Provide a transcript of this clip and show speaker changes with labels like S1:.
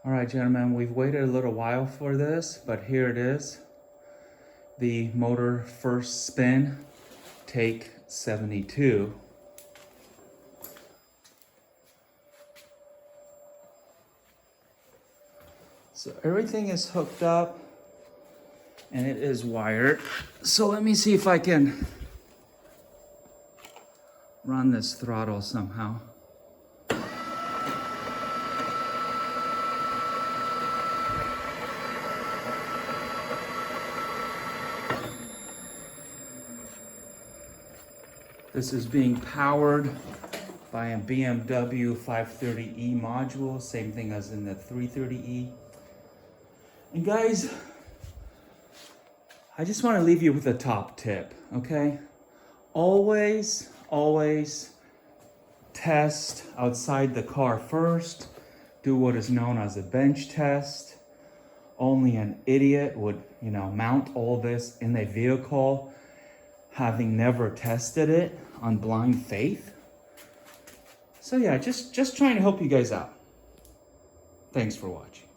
S1: All right, gentlemen, we've waited a little while for this, but here it is. The motor first spin, take 72. So everything is hooked up and it is wired. So let me see if I can run this throttle somehow. This is being powered by a BMW 530e module, same thing as in the 330e. And guys, I just want to leave you with a top tip, okay? Always test outside the car first. Do what is known as a bench test. Only an idiot would, mount all this in a vehicle having never tested it on blind faith. So yeah, just trying to help you guys out. Thanks for watching.